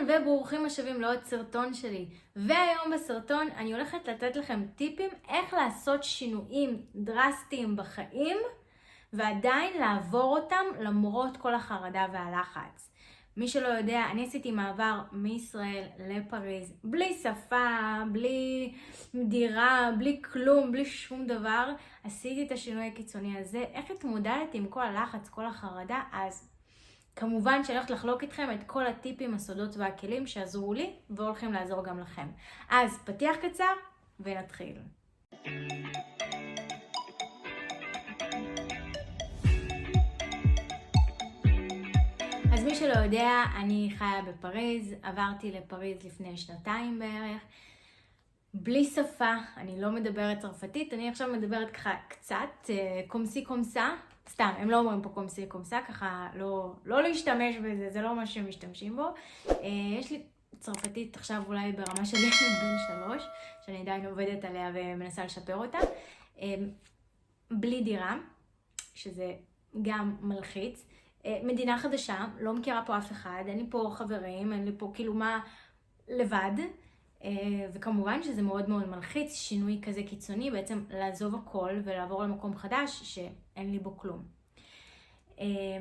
וברוכים השבים לעוד סרטון שלי. והיום בסרטון אני הולכת לתת לכם טיפים איך לעשות שינויים דרסטיים בחיים ועדיין לעבור אותם למרות כל החרדה והלחץ. מי שלא יודע, אני עשיתי מעבר מישראל לפריז בלי שפה, בלי דירה, בלי כלום, בלי שום דבר. עשיתי את השינוי הקיצוני הזה. איך התמודדתי עם כל הלחץ, כל החרדה? אז כמובן שאני הולכת לחלוק איתכם את כל הטיפים, הסודות והכלים שעזרו לי והולכים לעזור גם לכם. אז פתיח קצר ונתחיל. אז מי שלא יודע, אני חיה בפריז, עברתי לפריז לפני 2 בערך, בלי שפה, אני לא מדברת צרפתית, אני עכשיו מדברת ככה קצת, קומסי קומסה, סתם, הם לא אומרים פה קומסי קומסה, ככה לא להשתמש בזה, זה לא מה שהם משתמשים בו. יש לי צרפתית עכשיו אולי ברמה של ילד בן 3, שאני עדיין עובדת עליה ומנסה לשפר אותה. בלי דירה, שזה גם מלחיץ. מדינה חדשה, לא מכירה פה אף אחד, אין לי פה חברים, אין לי פה כאילו מה לבד. וכמובן שזה מאוד מאוד מלחיץ, שינוי כזה קיצוני, בעצם לעזוב הכל ולעבור למקום חדש שאין לי בו כלום.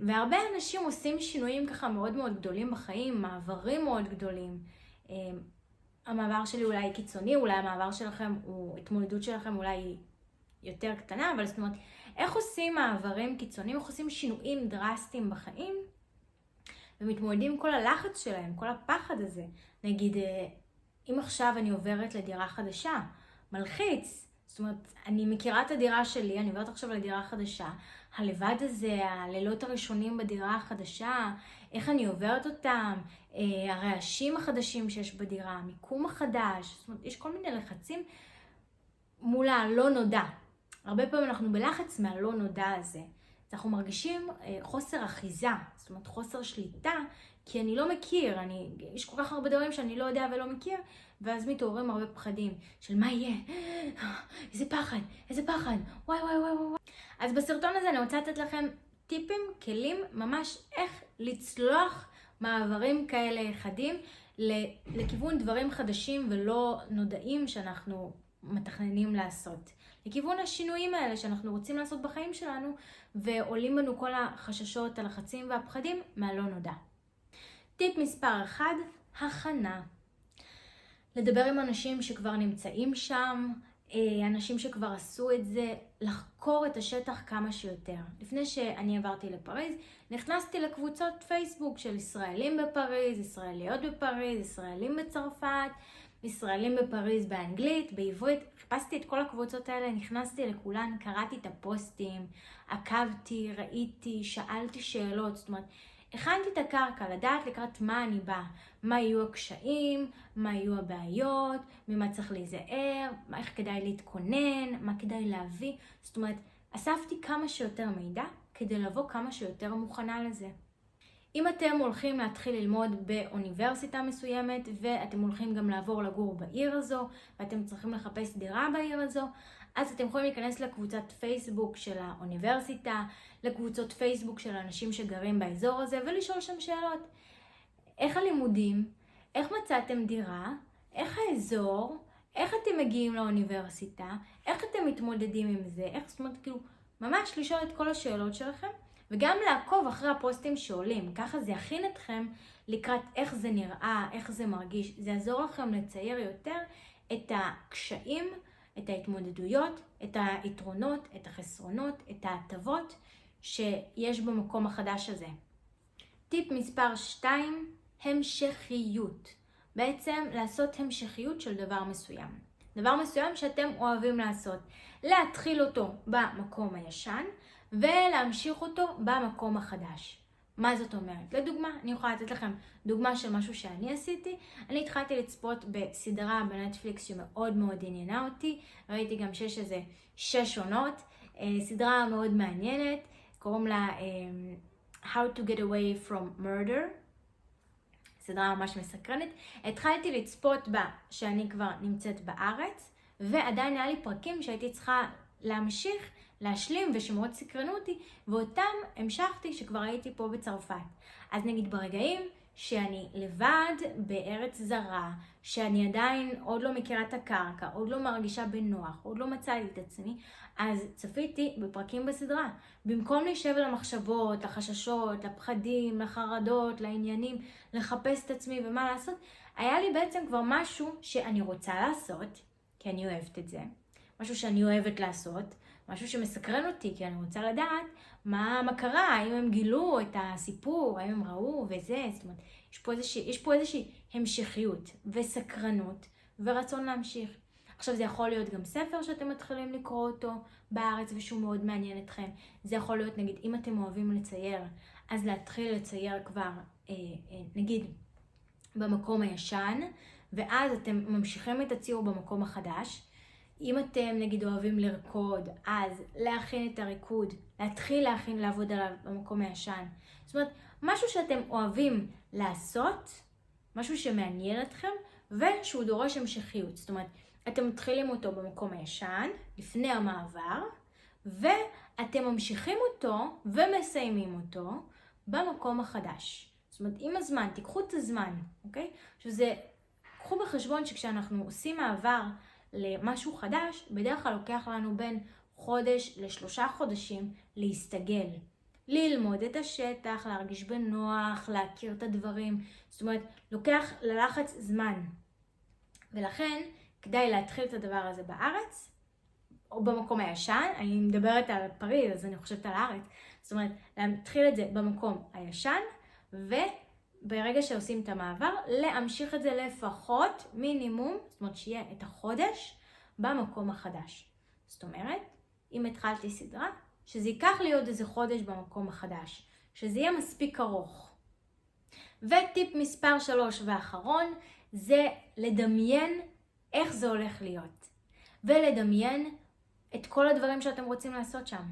והרבה אנשים עושים שינויים ככה מאוד מאוד גדולים בחיים, מעברים מאוד גדולים. המעבר שלי אולי קיצוני, אולי המעבר שלכם, התמודדות שלכם אולי יותר קטנה, אבל זאת אומרת, איך עושים מעברים קיצוניים, איך עושים שינויים דרסטיים בחיים, ומתמודדים עם כל הלחץ שלהם, כל הפחד הזה. נגיד, אם עכשיו אני עוברת לדירה חדשה, מלחיץ, זאת אומרת, אני מכירה את הדירה שלי, אני עוברת עכשיו לדירה חדשה, הלבד הזה, הלילות הראשונים בדירה החדשה, איך אני עוברת אותם, הרעשים החדשים שיש בדירה, המיקום החדש, זאת אומרת, יש כל מיני לחצים מול הלא נודע. הרבה פעמים אנחנו בלחץ מהלא נודע הזה. אנחנו מרגישים חוסר אחיזה, זאת אומרת חוסר שליטה, כי אני לא מכיר, יש כל כך הרבה דברים שאני לא יודע ולא מכיר, ואז מתעוררים הרבה פחדים של מה יהיה, איזה פחד, וואי. אז בסרטון הזה אני רוצה לתת לכם טיפים, כלים, ממש איך לצלוח מעברים כאלה חדים לכיוון דברים חדשים ולא נודעים שאנחנו מתכננים לעשות. לכיוון השינויים האלה שאנחנו רוצים לעשות בחיים שלנו, ועולים בנו כל החששות, הלחצים והפחדים מהלא נודע. טיפ מספר 1, הכנה. לדבר עם אנשים שכבר נמצאים שם, אנשים שכבר עשו את זה, לחקור את השטח כמה שיותר. לפני שאני עברתי לפריז, נכנסתי לקבוצות פייסבוק של ישראלים בפריז, ישראליות בפריז, ישראלים בצרפת, ישראלים בפריז באנגלית, בעברית. חיפשתי את כל הקבוצות האלה, נכנסתי לכולן, קראתי את הפוסטים, עקבתי, ראיתי, שאלתי שאלות, זאת אומרת, הכנתי את הקרקע, לדעת לקראת מה אני באה, מה יהיו הקשיים, מה יהיו הבעיות, ממה צריך להיזהר, איך כדאי להתכונן, מה כדאי להביא. זאת אומרת, אספתי כמה שיותר מידע כדי לבוא כמה שיותר מוכנה לזה. אם אתם הולכים להתחיל ללמוד באוניברסיטה מסוימת, ואתם הולכים גם לעבור לגור בעיר הזו, ואתם צריכים לחפש דירה בעיר הזו, אז אתם יכולים להיכנס לקבוצת פייסבוק של האוניברסיטה, לקבוצות פייסבוק של אנשים שגרים באזור הזה, ולשאול שם שאלות. איך הלימודים? איך מצאתם דירה? איך האזור? איך אתם מגיעים לאוניברסיטה? איך אתם מתמודדים עם זה? זאת אומרת, כאילו, ממש לשאול את כל השאלות שלכם, וגם לעקוב אחרי הפוסטים שעולים. ככה זה יכין אתכם לקראת איך זה נראה, איך זה מרגיש. זה יעזור לכם לצייר יותר את הקשיים, את ההתמודדויות, את היתרונות, את החסרונות, את ההטבות שיש במקום החדש הזה. טיפ מספר 2, המשכיות. בעצם לעשות המשכיות של דבר מסוים. דבר מסוים שאתם אוהבים לעשות. להתחיל אותו במקום הישן ולהמשיך אותו במקום החדש. מה זאת אומרת? לדוגמה, אני יכולה לתת לכם דוגמה של משהו שאני עשיתי. אני התחלתי לצפות בסדרה בנטפליקס שמאוד מאוד עניינה אותי. ראיתי גם שיש איזה 6 עונות. סדרה מאוד מעניינת. קוראים לה How to get away from murder. סדרה ממש מסקרנת. התחלתי לצפות בה שאני כבר נמצאת בארץ, ועדיין היה לי פרקים שהייתי צריכה להמשיך, להשלים ושמאוד סקרנו אותי, ואותם המשכתי שכבר הייתי פה בצרפת. אז נגיד ברגעים שאני לבד בארץ זרה, שאני עדיין עוד לא מכירה את הקרקע, עוד לא מרגישה בנוח, עוד לא מצאתי את עצמי, אז צפיתי בפרקים בסדרה. במקום להישב למחשבות, לחששות, לפחדים, לחרדות, לעניינים, לחפש את עצמי ומה לעשות, היה לי בעצם כבר משהו שאני רוצה לעשות, כי אני אוהבת את זה. משהו שאני אוהבת לעשות, משהו שמסקרן אותי, כי אני רוצה לדעת מה קרה, האם הם גילו את הסיפור, האם הם ראו וזה, זאת אומרת, יש פה איזושהי המשכיות וסקרנות ורצון להמשיך. עכשיו זה יכול להיות גם ספר שאתם מתחילים לקרוא אותו בארץ ושהוא מאוד מעניין אתכם. זה יכול להיות נגיד אם אתם אוהבים לצייר, אז להתחיל לצייר כבר נגיד במקום הישן, ואז אתם ממשיכים את הציור במקום החדש. אם אתם נגיד אוהבים לרקוד, אז להכין את הריקוד, להתחיל לעבוד עליו במקום הישן. זאת אומרת, משהו שאתם אוהבים לעשות, משהו שמעניין אתכם, ושהוא דורש המשכיות. זאת אומרת, אתם מתחילים אותו במקום הישן, לפני המעבר, ואתם ממשיכים אותו ומסיימים אותו במקום החדש. זאת אומרת, עם הזמן, תיקחו את הזמן, אוקיי? קחו בחשבון שכשאנחנו עושים מעבר למשהו חדש, בדרך כלל לוקח לנו בין חודש ל3 חודשים להסתגל. ללמוד את השטח, להרגיש בנוח, להכיר את הדברים. זאת אומרת, לוקח ללחץ זמן. ולכן, כדאי להתחיל את הדבר הזה בארץ, או במקום הישן. אני מדברת על פריז, אז אני חושבת על הארץ. זאת אומרת, להתחיל את זה במקום הישן, וברגע שעושים את המעבר, להמשיך את זה לפחות מינימום, זאת אומרת שיהיה את החודש במקום החדש. זאת אומרת, אם התחלתי סדרה, שזה ייקח לי עוד איזה חודש במקום החדש, שזה יהיה מספיק ארוך. וטיפ מספר 3 ואחרון, זה לדמיין איך זה הולך להיות. ולדמיין את כל הדברים שאתם רוצים לעשות שם.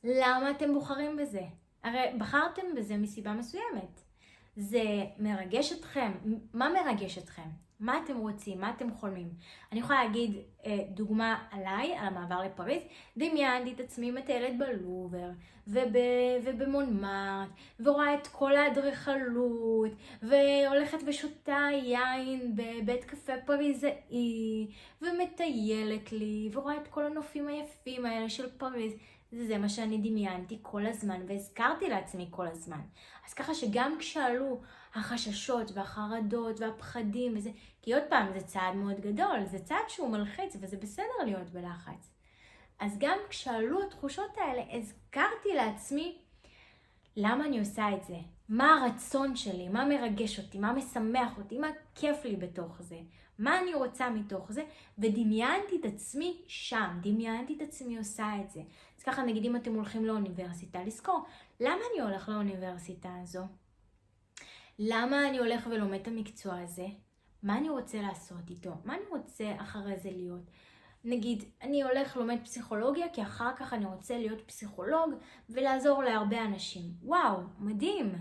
למה אתם בוחרים בזה? הרי בחרתם בזה מסיבה מסוימת. זה מרגש אתכם. מה מרגש אתכם? מה אתם רוצים? מה אתם חולמים? אני יכולה להגיד דוגמה עליי, על המעבר לפריז. דמיינתי את עצמי מטיילת בלובר ובמונמרט, ורואה את כל האדריכלות, והולכת ושותה יין בבית קפה פריזאי, ומטיילת לי, ורואה את כל הנופים היפים האלה של פריז. זה מה שאני דמיינתי כל הזמן, והזכרתי לעצמי כל הזמן. אז ככה שגם כשעלו החששות והחרדות והפחדים וזה, כי עוד פעם, זה צעד מאוד גדול, זה צעד שהוא מלחיץ, וזה בסדר להיות בלחץ. אז גם כשעלו התחושות האלה, הזכרתי לעצמי למה אני עושה את זה, מה הרצון שלי, מה מרגש אותי, מה משמח אותי, מה כיף לי בתוך זה, מה אני רוצה מתוך זה, ודמיינתי את עצמי שם, דמיינתי את עצמי עושה את זה. אז ככה נגיד אם אתם הולכים לאוניברסיטה, לזכור, למה אני הולך לאוניברסיטה הזו? למה אני הולך ולומד את המקצוע הזה? מה אני רוצה לעשות איתו? מה אני רוצה אחרי זה להיות? נגיד, אני הולך לומד פסיכולוגיה, כי אחר כך אני רוצה להיות פסיכולוג ולעזור להרבה אנשים. וואו, מדהים!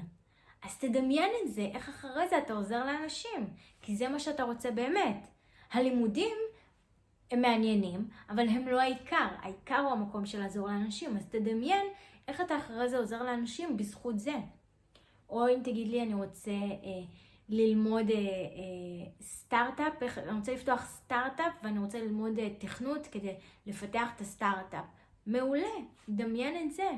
אז תדמיין את זה, איך אחרי זה אתה עוזר לאנשים, כי זה מה שאתה רוצה באמת. הלימודים הם מעניינים, אבל הם לא העיקר. העיקר הוא המקום של לעזור לאנשים, אז תדמיין איך אתה אחרי זה עוזר לאנשים בזכות זה. או אם תגיד לי, אני רוצה ללמוד סטארט-אפ, אני רוצה לפתוח סטארט-אפ ואני רוצה ללמוד תכנות כדי לפתח את הסטארט-אפ. מעולה, דמיין את זה.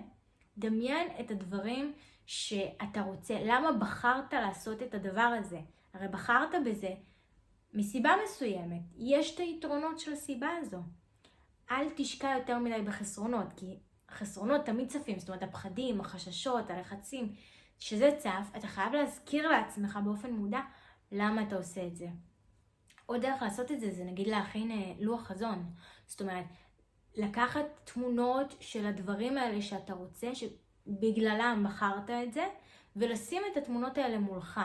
דמיין את הדברים שאתה רוצה. למה בחרת לעשות את הדבר הזה? הרי בחרת בזה מסיבה מסוימת. יש את היתרונות של הסיבה הזו. אל תשקע יותר מדי בחסרונות, כי חסרונות תמיד צפים, זאת אומרת הפחדים, החששות, הלחצים, שזה צף, אתה חייב להזכיר לעצמך באופן מודע למה אתה עושה את זה. עוד דרך לעשות את זה, זה נגיד להכין לוח חזון. זאת אומרת, לקחת תמונות של הדברים האלה שאתה רוצה, שבגללם בחרת את זה, ולשים את התמונות האלה מולך.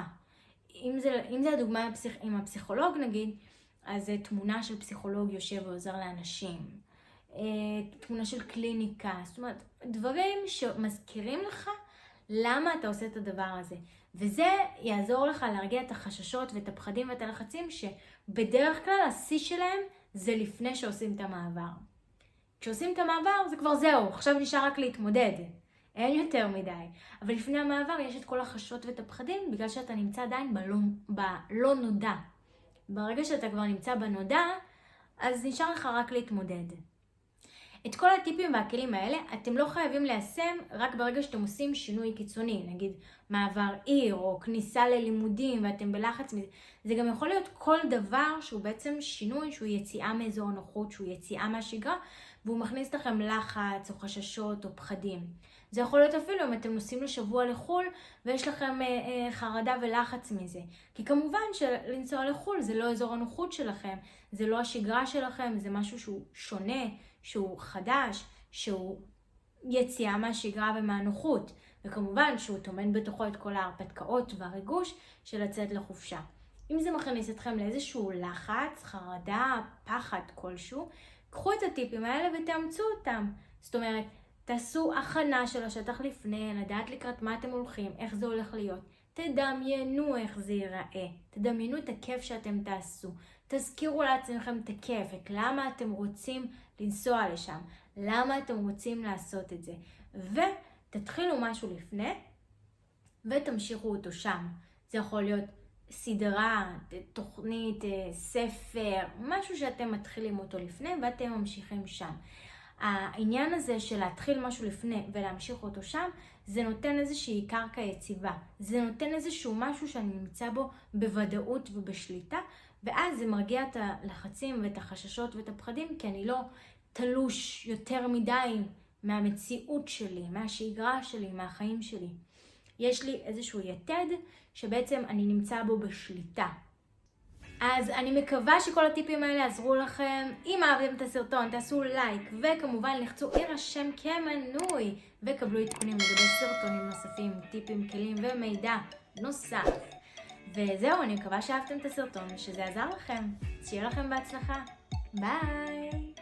אם זה הדוגמה עם הפסיכולוג נגיד, אז זה תמונה של פסיכולוג יושב ועוזר לאנשים. תמונה של קליניקה, זאת אומרת, דברים שמזכירים לך למה אתה עושה את הדבר הזה. וזה יעזור לך להרגיע את החששות ואת הפחדים ואת הלחצים, שבדרך כלל השיא שלהם זה לפני שעושים את המעבר. כשעושים את המעבר זה כבר זהו, עכשיו נשאר רק להתמודד. אין יותר מדי. אבל לפני המעבר יש את כל החששות ואת הפחדים, בגלל שאתה נמצא עדיין בלא נודע. ברגע שאתה כבר נמצא בנודע, אז נשאר לך רק להתמודד. את כל הטיפים והכלים האלה אתם לא חייבים ליישם רק ברגע שאתם עושים שינוי קיצוני, נגיד מעבר עיר או כניסה ללימודים ואתם בלחץ מזה. זה גם יכול להיות כל דבר שהוא בעצם שינוי, שהוא יציאה מאזור הנוחות, שהוא יציאה מהשגרה, והוא מכניס לכם לחץ או חששות או פחדים. זה יכול להיות אפילו אם אתם נוסעים לשבוע לחול ויש לכם חרדה ולחץ מזה. כי כמובן שלנסוע לחול זה לא אזור הנוחות שלכם, זה לא השגרה שלכם, זה משהו שהוא שונה, שהוא חדש, שהוא יציאה מהשגרה ומהנוחות. וכמובן שהוא טומן בתוכו את כל ההרפתקאות והריגוש של לצאת לחופשה. אם זה מכניס אתכם לאיזשהו לחץ, חרדה, פחד כלשהו, קחו את הטיפים האלה ותאמצו אותם. זאת אומרת, תעשו הכנה של השטח לפני, לדעת לקראת מה אתם הולכים, איך זה הולך להיות. תדמיינו איך זה ייראה, תדמיינו את הכיף שאתם תעשו. תזכירו לעצמכם את הכיף, את למה אתם רוצים לנסוע לשם, למה אתם רוצים לעשות את זה. ותתחילו משהו לפני ותמשיכו אותו שם. זה יכול להיות סדרה, תוכנית, ספר, משהו שאתם מתחילים אותו לפני ואתם ממשיכים שם. העניין הזה של להתחיל משהו לפני ולהמשיך אותו שם, זה נותן איזושהי קרקע יציבה. זה נותן איזשהו משהו שאני נמצא בו בוודאות ובשליטה, ואז זה מרגיע את הלחצים ואת החששות ואת הפחדים, כי אני לא תלוש יותר מדי מהמציאות שלי, מהשגרה שלי, מהחיים שלי. יש לי איזשהו יתד שבעצם אני נמצא בו בשליטה. אז אני מקווה שכל הטיפים האלה עזרו לכם. אם אהבתם את הסרטון, תעשו לייק, וכמובן לחצו להירשם כמנוי, וקבלו עדכונים לגבי סרטונים נוספים, טיפים, כלים ומידע נוסף. וזהו, אני מקווה שאהבתם את הסרטון ושזה עזר לכם. שיהיה לכם בהצלחה. ביי!